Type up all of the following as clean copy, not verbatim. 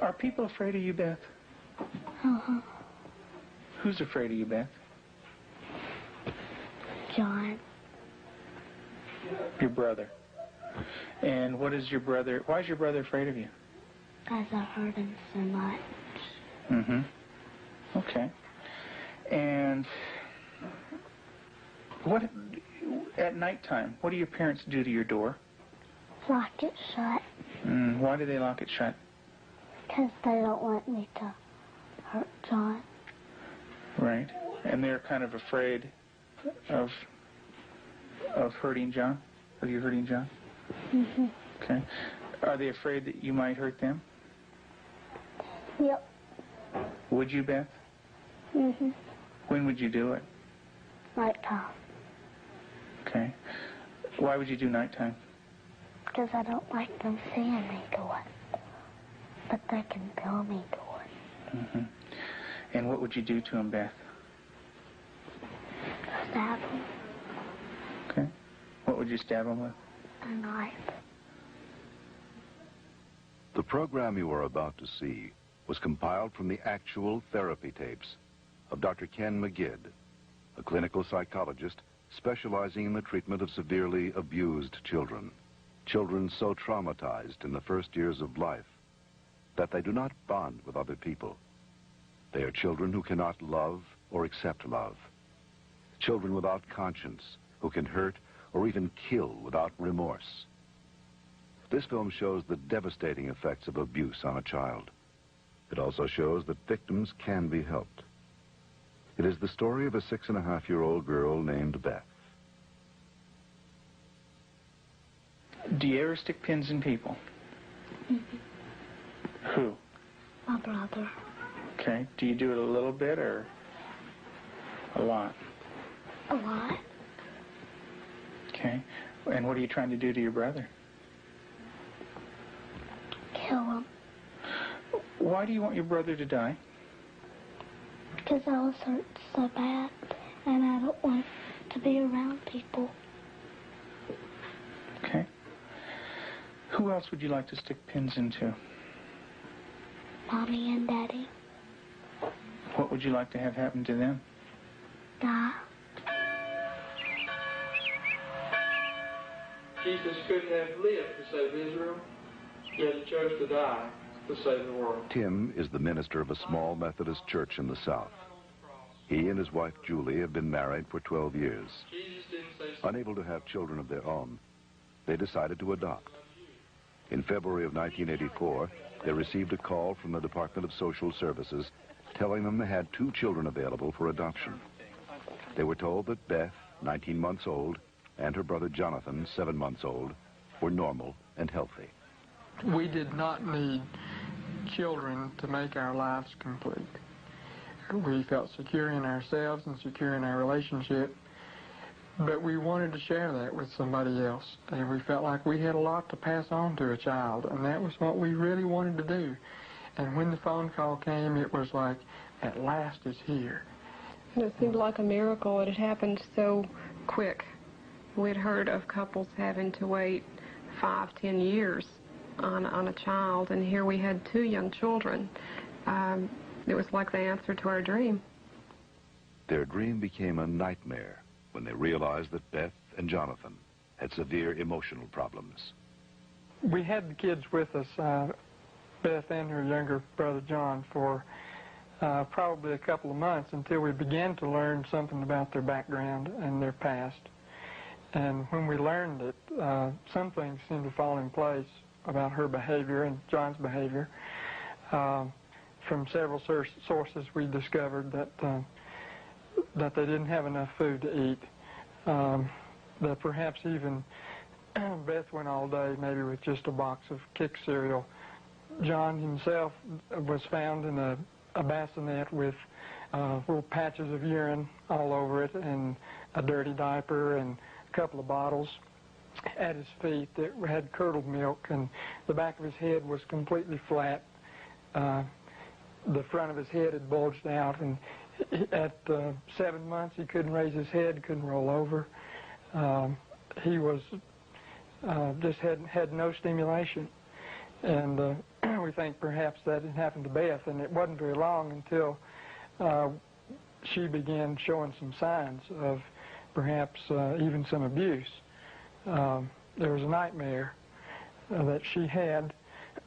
Are people afraid of you, Beth? Uh-huh. Who's afraid of you, Beth? John. Your brother. And what is your brother, why is your brother afraid of you? Because I hurt him so much. Mm-hmm. Okay. And what, at nighttime, what do your parents do to your door? Lock it shut. Why do they lock it shut? Because they don't want me to hurt John. Right. And they're kind of afraid of hurting John? Of you hurting John? Mm-hmm. Okay. Are they afraid that you might hurt them? Yep. Would you, Beth? Mm-hmm. When would you do it? Nighttime. Okay. Why would you do nighttime? Because I don't like them seeing me do it. But they can feel me do it. Mm-hmm. And what would you do to them, Beth? Stab them. Okay. What would you stab them with? A knife. The program you are about to see was compiled from the actual therapy tapes of Dr. Ken McGidd, a clinical psychologist specializing in the treatment of severely abused children. Children so traumatized in the first years of life that they do not bond with other people. They are children who cannot love or accept love. Children without conscience who can hurt or even kill without remorse. This film shows the devastating effects of abuse on a child. It also shows that victims can be helped. It is the story of a 6.5-year-old girl named Beth. Do you ever stick pins in people? Mm-hmm. Who? My brother. Okay. Do you do it a little bit or a lot? A lot. Okay. And what are you trying to do to your brother? Kill him. Why do you want your brother to die? Because I was hurt so bad, and I don't want to be around people. Okay. Who else would you like to stick pins into? Mommy and Daddy. What would you like to have happen to them? Die. Jesus could have lived to save Israel, yet he chose to die to save the world. Tim is the minister of a small Methodist church in the South. He and his wife Julie have been married for 12 years. Jesus didn't say Unable to have children of their own, they decided to adopt. In February of 1984, they received a call from the Department of Social Services telling them they had 2 children available for adoption. They were told that Beth, 19 months old, and her brother Jonathan, 7 months old, were normal and healthy. We did not need children to make our lives complete. We felt secure in ourselves and secure in our relationship, but we wanted to share that with somebody else. And we felt like we had a lot to pass on to a child, and that was what we really wanted to do. And when the phone call came, it was like, at last it's here. And it seemed like a miracle. It had happened so quick. We'd heard of couples having to wait 5, 10 years on a child, and here we had 2 young children. It was like the answer to our dream. Their dream became a nightmare when they realized that Beth and Jonathan had severe emotional problems. We had the kids with us, Beth and her younger brother John, for probably a couple of months until we began to learn something about their background and their past. And when we learned it, some things seemed to fall in place about her behavior and John's behavior. From several sources, we discovered that they didn't have enough food to eat. That perhaps even Beth went all day maybe with just a box of Kick cereal. John himself was found in a bassinet with little patches of urine all over it and a dirty diaper and a couple of bottles at his feet that had curdled milk, and the back of his head was completely flat. The front of his head had bulged out, and at 7 months he couldn't raise his head, couldn't roll over. He was just had no stimulation, and we think perhaps that had happened to Beth, and it wasn't very long until she began showing some signs of perhaps even some abuse. There was a nightmare that she had,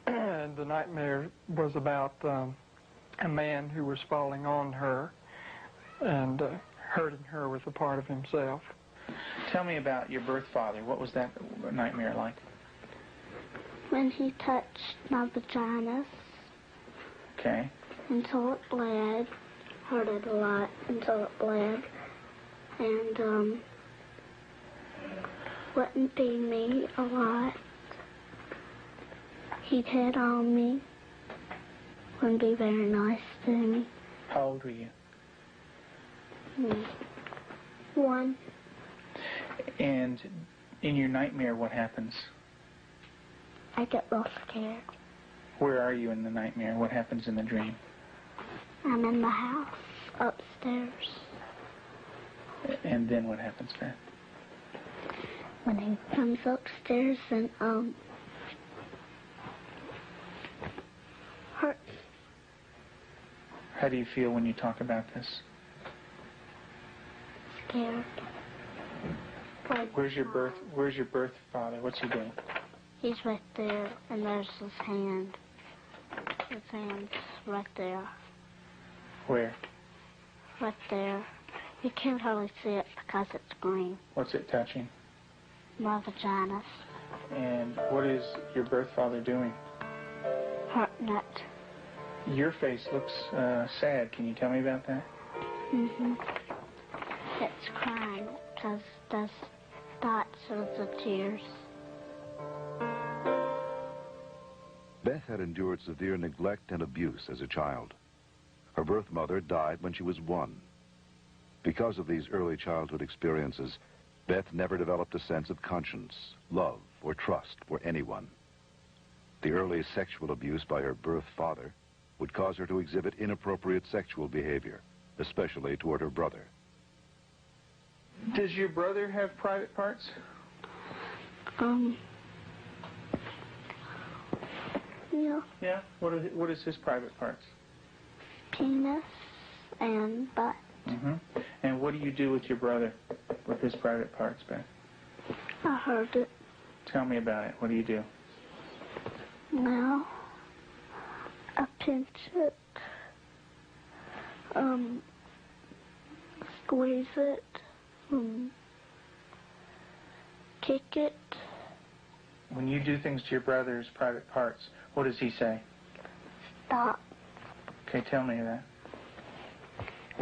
and the nightmare was about a man who was falling on her and hurting her with a part of himself. Tell me about your birth father. What was that nightmare like? When he touched my vaginas Okay. until it bled, hurt it a lot until it bled, and wouldn't feed me a lot. He'd hit on me, wouldn't be very nice to me. How old were you? 1. And in your nightmare, what happens? I get real scared. Where are you in the nightmare? What happens in the dream? I'm in the house, upstairs. And then what happens, Beth? When he comes upstairs and, hurts. How do you feel when you talk about this? Scared. Where's your birth father? What's he doing? He's right there, and there's his hand. His hand's right there. Where? Right there. You can't hardly see it because it's green. What's it touching? My vaginas. And what is your birth father doing? Hurting it. Your face looks sad. Can you tell me about that? It's crying because there's dots of the tears. Beth had endured severe neglect and abuse as a child. Her birth mother died when she was 1. Because of these early childhood experiences, Beth never developed a sense of conscience, love, or trust for anyone. The early sexual abuse by her birth father would cause her to exhibit inappropriate sexual behavior, especially toward her brother. Does your brother have private parts? Yeah. Yeah. What is his private parts? Penis and butt. And what do you do with your brother, with his private parts, Beth? I heard it. Tell me about it. What do you do? Well, I pinch it, squeeze it, kick it. When you do things to your brother's private parts, what does he say? Stop. Okay, tell me that.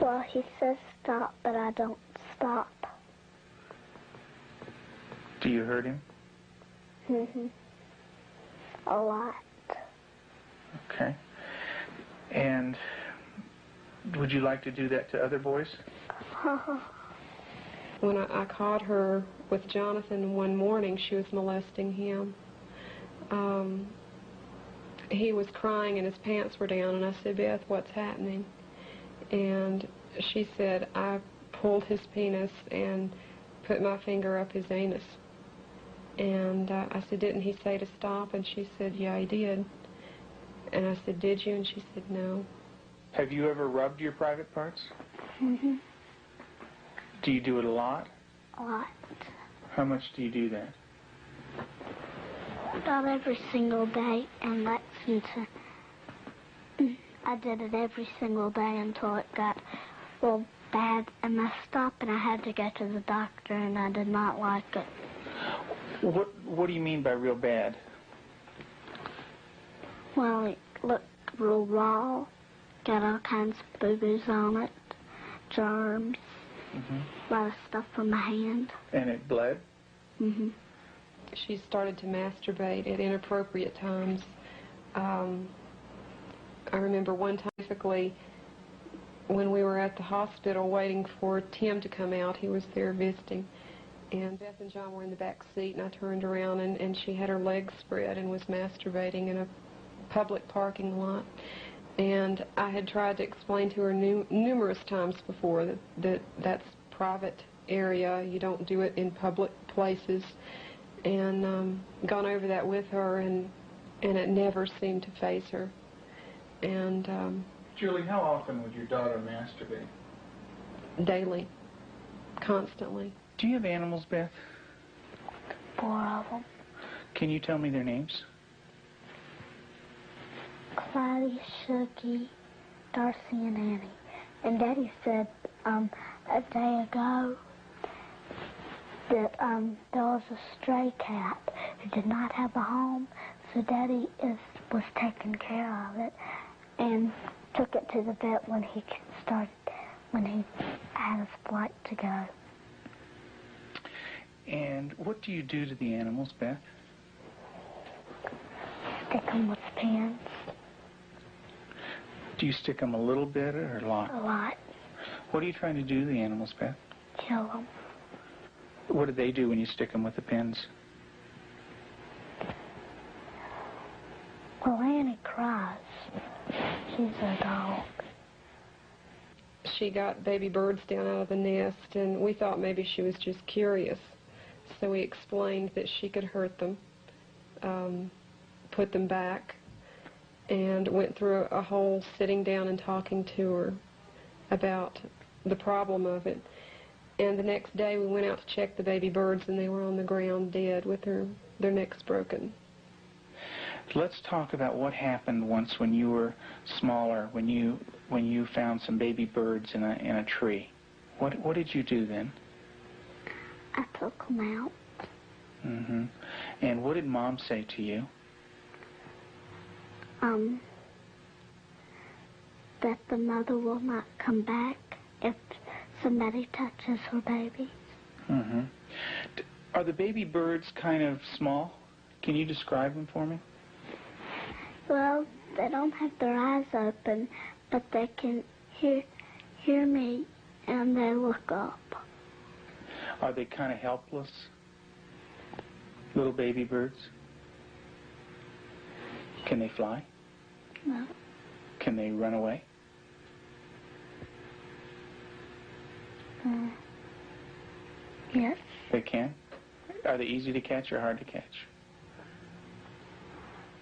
Well, he says stop, but I don't stop. Do you hurt him? A lot. Okay. And would you like to do that to other boys? When I caught her with Jonathan one morning, she was molesting him. He was crying and his pants were down, and I said, Beth, what's happening? And she said, I pulled his penis and put my finger up his anus. And I said, didn't he say to stop? And she said, yeah, he did. And I said, did you? And she said, no. Have you ever rubbed your private parts? Do you do it a lot? A lot. How much do you do that? About every single day in Lexington. I did it every single day until it got real bad and messed up, and I had to go to the doctor, and I did not like it. What do you mean by real bad? Well, it looked real raw, got all kinds of boo-boos on it, germs, a lot of stuff from my hand. And it bled? She started to masturbate at inappropriate times. I remember one time, basically, when we were at the hospital waiting for Tim to come out. He was there visiting. And Beth and John were in the back seat, and I turned around, and she had her legs spread and was masturbating in a public parking lot. And I had tried to explain to her numerous times before that's private area. You don't do it in public places. And gone over that with her, and and it never seemed to faze her. And Julie, how often would your daughter masturbate? daily, constantly. Do you have animals, Beth? 4 of them. Can you tell me their names? Clyde, Shuggy, Darcy, and Annie. And Daddy said a day ago that there was a stray cat who did not have a home, so Daddy was taking care of it and took it to the vet when he had his flight to go. And what do you do to the animals, Beth? Stick them with pins. Do you stick them a little bit or a lot? A lot. What are you trying to do to the animals, Beth? Kill them. What do they do when you stick them with the pins? Well, Annie cries. She's a dog. She got baby birds down out of the nest, and we thought maybe she was just curious. So we explained that she could hurt them, put them back, and went through a whole sitting down and talking to her about the problem of it. And the next day we went out to check the baby birds, and they were on the ground dead with their necks broken. Let's talk about what happened once when you were smaller, when you found some baby birds in a tree. What did you do then? I took them out. Mm-hmm. And what did Mom say to you? That the mother will not come back if somebody touches her baby. Mm-hmm. Are the baby birds kind of small? Can you describe them for me? Well, they don't have their eyes open, but they can hear me, and they look up. Are they kind of helpless? Little baby birds? Can they fly? No. Can they run away? Yes. They can? Are they easy to catch or hard to catch?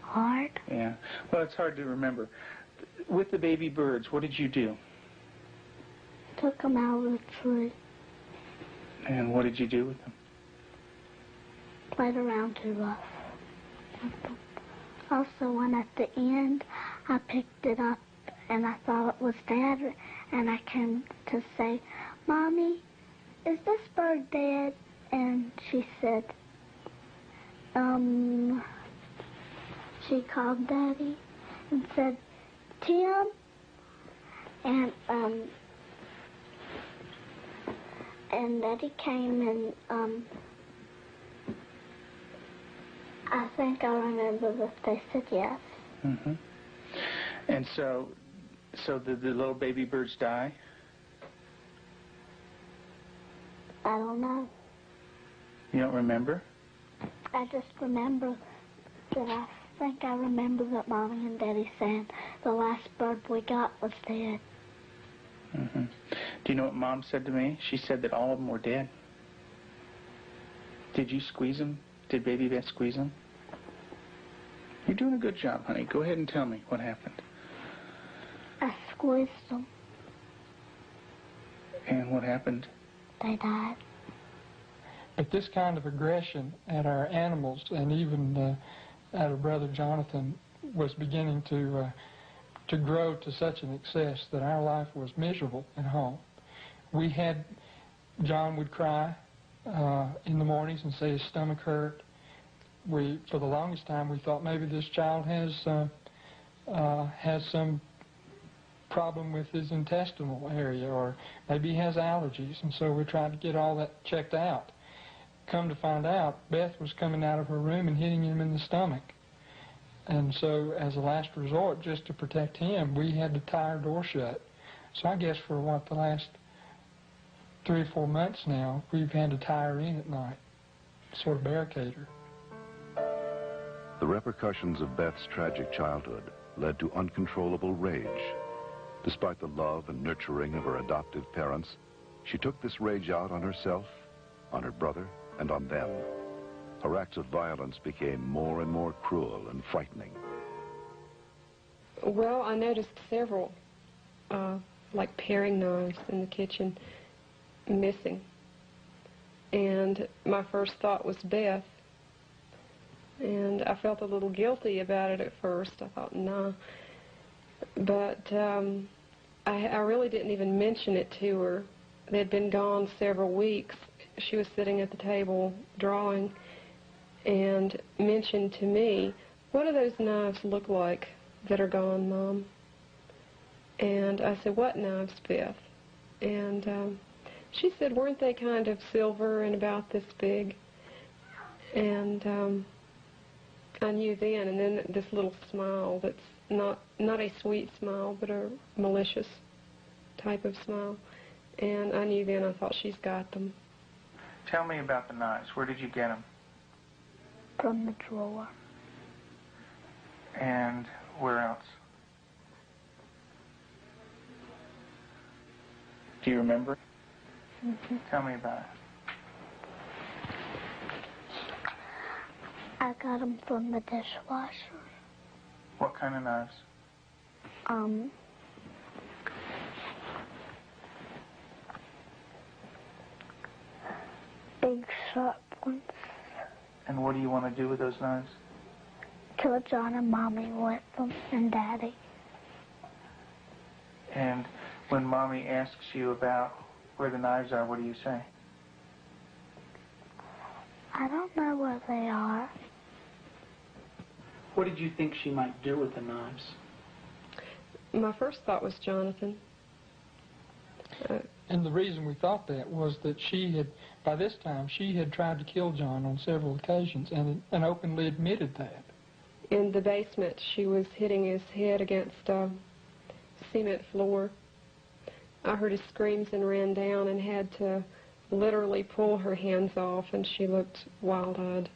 Hard. Yeah. Well, it's hard to remember. With the baby birds, what did you do? Took them out of the tree. And what did you do with them? Played around too rough. Also, when at the end, I picked it up and I thought it was Dad, and I came to say, Mommy, is this bird dead? And she said, she called Daddy and said, Tim, and Daddy came and, I think I remember that they said yes. Mm-hmm. And so did the little baby birds die? I don't know. You don't remember? I just remember that I think I remember that Mommy and Daddy saying the last bird we got was dead. Mm-hmm. Do you know what Mom said to me? She said that all of them were dead. Did you squeeze them? Did Baby Beth squeeze them? You're doing a good job, honey. Go ahead and tell me what happened. I squeezed them. And what happened? They died. But this kind of aggression at our animals and even at our brother Jonathan was beginning to grow to such an excess that our life was miserable at home. John would cry in the mornings and say his stomach hurt. For the longest time, we thought maybe this child has some problem with his intestinal area, or maybe he has allergies, and so we tried to get all that checked out. Come to find out, Beth was coming out of her room and hitting him in the stomach. And so, as a last resort, just to protect him, we had to tie our door shut. So I guess for the last 3 or 4 months now, we've had to tie her in at night, sort of barricade her. The repercussions of Beth's tragic childhood led to uncontrollable rage. Despite the love and nurturing of her adoptive parents, she took this rage out on herself, on her brother, and on them. Her acts of violence became more and more cruel and frightening. Well, I noticed several, like paring knives in the kitchen, missing. And my first thought was Beth. And I felt a little guilty about it at first. I thought, nah. But I really didn't even mention it to her. They had been gone several weeks. She was sitting at the table drawing and mentioned to me, "What do those knives look like that are gone, Mom?" And I said, "What knives, Beth?" And she said, "Weren't they kind of silver and about this big?" And I knew then, and then this little smile that's not a sweet smile, but a malicious type of smile. And I knew then, I thought, she's got them. Tell me about the knives. Where did you get them? From the drawer. And where else? Do you remember? Mm-hmm. Tell me about it. I got them from the dishwasher. What kind of knives? Big sharp ones. And what do you want to do with those knives? Kill John and Mommy with them, and Daddy. And when Mommy asks you about where the knives are, what do you say? I don't know where they are. What did you think she might do with the knives? My first thought was Jonathan. And the reason we thought that was that she had, by this time, she had tried to kill John on several occasions and openly admitted that. In the basement, she was hitting his head against a cement floor. I heard his screams and ran down and had to literally pull her hands off, and she looked wild-eyed.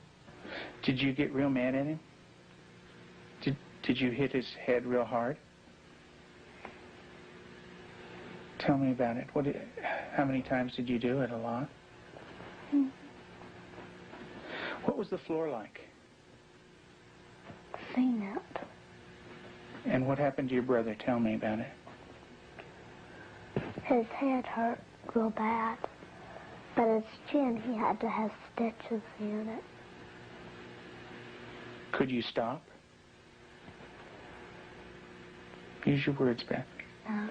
Did you get real mad at him? Did you hit his head real hard? Tell me about it. How many times did you do it? A lot? Mm. What was the floor like? Cement. And what happened to your brother? Tell me about it. His head hurt real bad, but his chin, he had to have stitches in it. Could you stop? Use your words, Beth. No.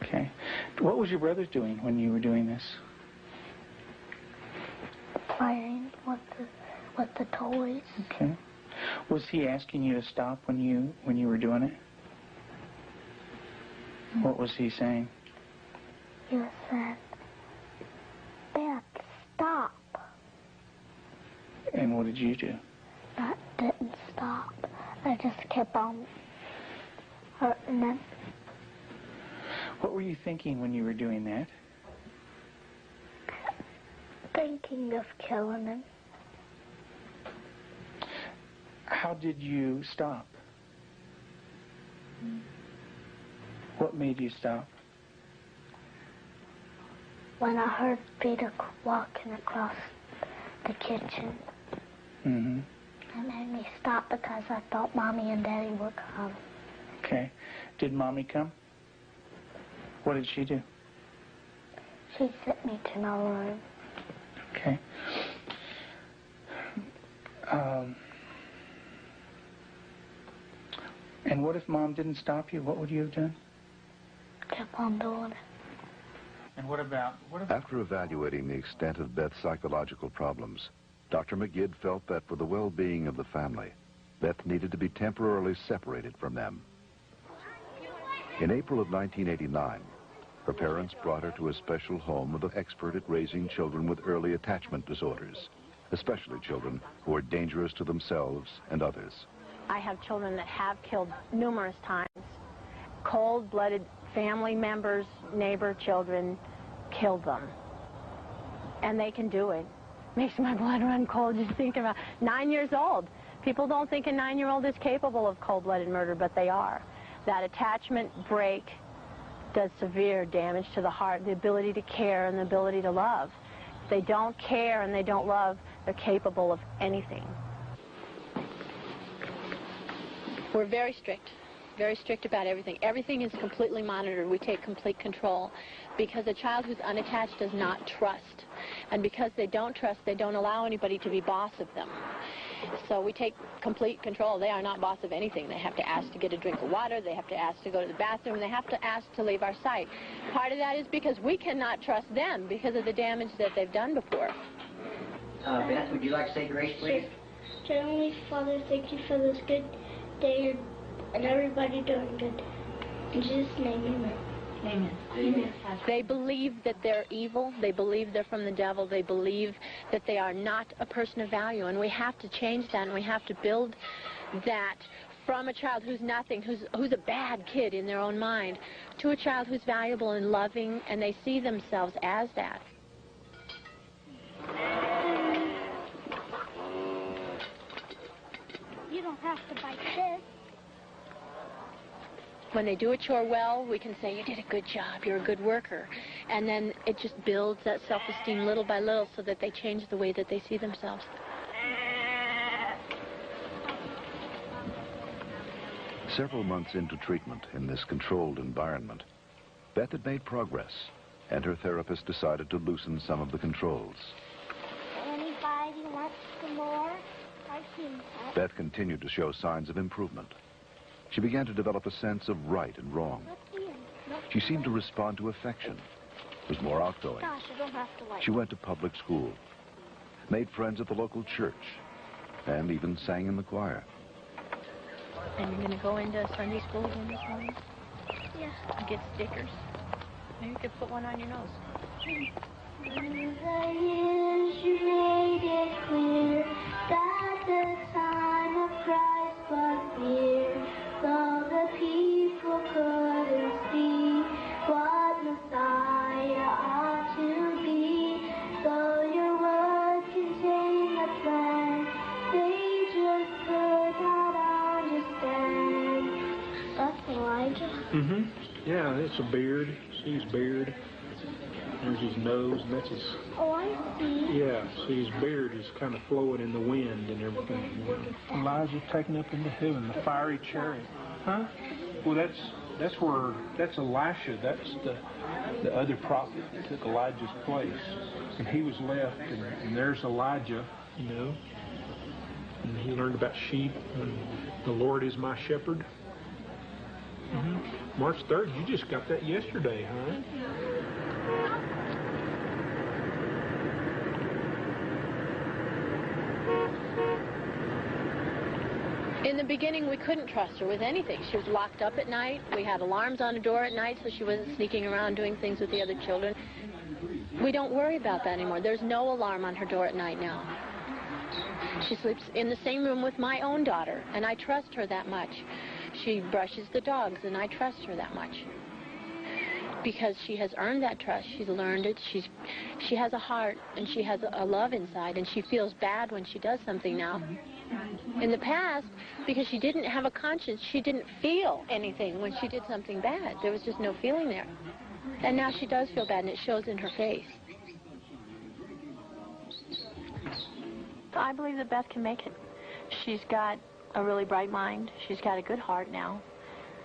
Okay. What was your brother doing when you were doing this? Playing with the toys. Okay. Was he asking you to stop when you were doing it? What was he saying? He said, "Beth, stop." And what did you do? I didn't stop. I just kept on hurting him. What were you thinking when you were doing that? Thinking of killing him. How did you stop? What made you stop? When I heard Peter walking across the kitchen. Mm-hmm. It made me stop because I thought Mommy and Daddy would come. Okay. Did Mommy come? What did she do? She sent me to my room. Okay. And what if Mom didn't stop you? What would you have done? Kept on doing it. And what about... After evaluating the extent of Beth's psychological problems, Dr. McGidd felt that for the well-being of the family, Beth needed to be temporarily separated from them. In April of 1989, her parents brought her to a special home with an expert at raising children with early attachment disorders, especially children who are dangerous to themselves and others. I have children that have killed numerous times. Cold-blooded family members, neighbor children killed them. And they can do it. Makes my blood run cold just thinking about 9 years old. People don't think a 9-year-old is capable of cold-blooded murder, but they are. That attachment break does severe damage to the heart, the ability to care and the ability to love. If they don't care and they don't love, They're capable of anything. We're very strict about everything. Everything is completely monitored. We take complete control because a child who's unattached does not trust. And because they don't trust, they don't allow anybody to be boss of them. So we take complete control. They are not boss of anything. They have to ask to get a drink of water. They have to ask to go to the bathroom. They have to ask to leave our sight. Part of that is because we cannot trust them because of the damage that they've done before. Beth, would you like to say grace, please? Sure. Heavenly Father, thank you for this good day and everybody doing good. In Jesus' name, amen. Amen. Amen. They believe that they're evil. They believe they're from the devil. They believe that they are not a person of value. And we have to change that, and we have to build that from a child who's nothing, who's a bad kid in their own mind, to a child who's valuable and loving, and they see themselves as that. You don't have to bite this. When they do a chore well, we can say, you did a good job, you're a good worker. And then it just builds that self-esteem little by little so that they change the way that they see themselves. Several months into treatment in this controlled environment, Beth had made progress, and her therapist decided to loosen some of the controls. Anybody wants some more? I see. Beth continued to show signs of improvement. She began to develop a sense of right and wrong. She seemed to respond to affection, was more outgoing. Gosh, I don't have to like. She went to public school, made friends at the local church, and even sang in the choir. And you're going to go into Sunday school again this morning? Yeah. And get stickers. Maybe you could put one on your nose. Through the years you made it clear that the time of Christ was near. Though the people couldn't see what Messiah ought to be, though your word contained a plan, they just could not understand. That's Elijah. Mm-hmm. Yeah, it's a beard. See his beard. There's his nose, and that's his... Oh, I see. Yeah, see his beard is kind of flowing in the wind and everything. Elijah taken up into heaven, the fiery chariot. Huh? Well, that's Elisha. That's the other prophet that took Elijah's place. And he was left, and there's Elijah, you know. And he learned about sheep, and the Lord is my shepherd. Mm-hmm. March 3rd, you just got that yesterday, huh? In the beginning, we couldn't trust her with anything. She was locked up at night. We had alarms on the door at night, so she wasn't sneaking around doing things with the other children. We don't worry about that anymore. There's no alarm on her door at night now. She sleeps in the same room with my own daughter, and I trust her that much. She brushes the dogs, and I trust her that much. Because she has earned that trust. She's learned it. She has a heart, and she has a love inside, and she feels bad when she does something now. In the past, because she didn't have a conscience, she didn't feel anything when she did something bad. There was just no feeling there. And now she does feel bad, and it shows in her face. I believe that Beth can make it. She's got a really bright mind. She's got a good heart now,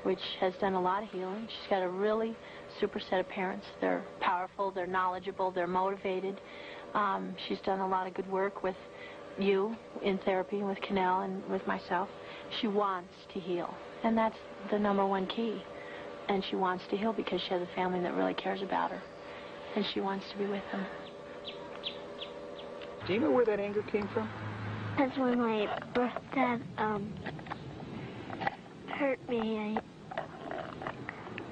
which has done a lot of healing. She's got a really super set of parents. They're powerful, they're knowledgeable, they're motivated. She's done a lot of good work with you in therapy, with Cannell and with myself. She wants to heal, and that's the #1 key. And she wants to heal because she has a family that really cares about her, and she wants to be with them. Do you know where that anger came from? That's when my birth dad hurt me.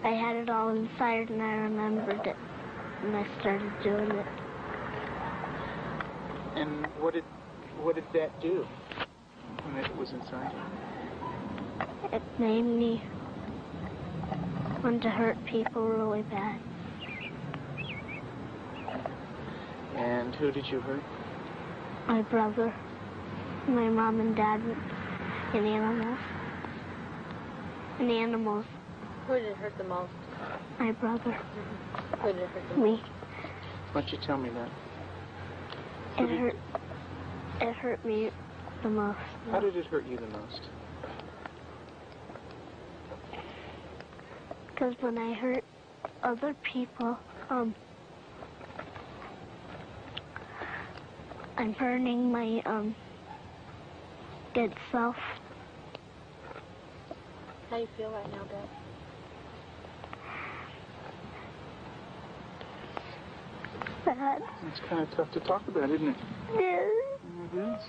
I had it all inside, and I remembered it, and I started doing it. And what did that do when it was inside you? It made me want to hurt people really bad. And who did you hurt? My brother, my mom and dad, and animals. And animals. Who did it hurt the most? My brother. Who did it hurt the most? Me. Why don't you tell me that? It hurt. It hurt me the most. How did it hurt you the most? Because when I hurt other people, I'm hurting my good self. How do you feel right now, Beth? Bad. It's kind of tough to talk about, isn't it? Yeah. It is.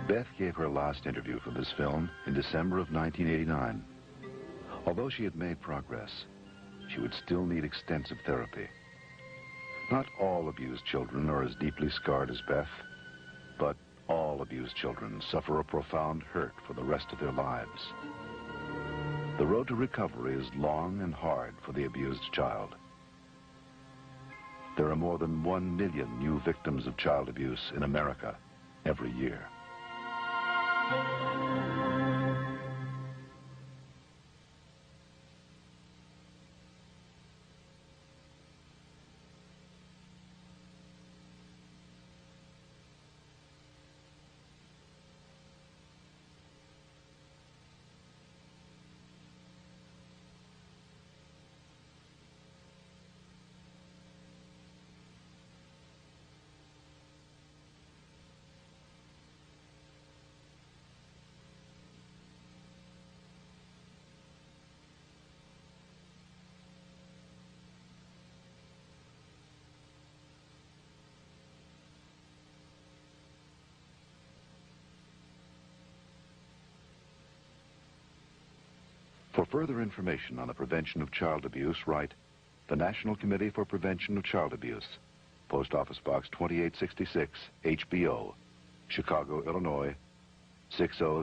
Beth gave her last interview for this film in December of 1989. Although she had made progress, she would still need extensive therapy. Not all abused children are as deeply scarred as Beth, but all abused children suffer a profound hurt for the rest of their lives. The road to recovery is long and hard for the abused child. There are more than 1 million new victims of child abuse in America every year. For further information on the prevention of child abuse, write the National Committee for Prevention of Child Abuse, Post Office Box 2866, HBO, Chicago, Illinois, 600.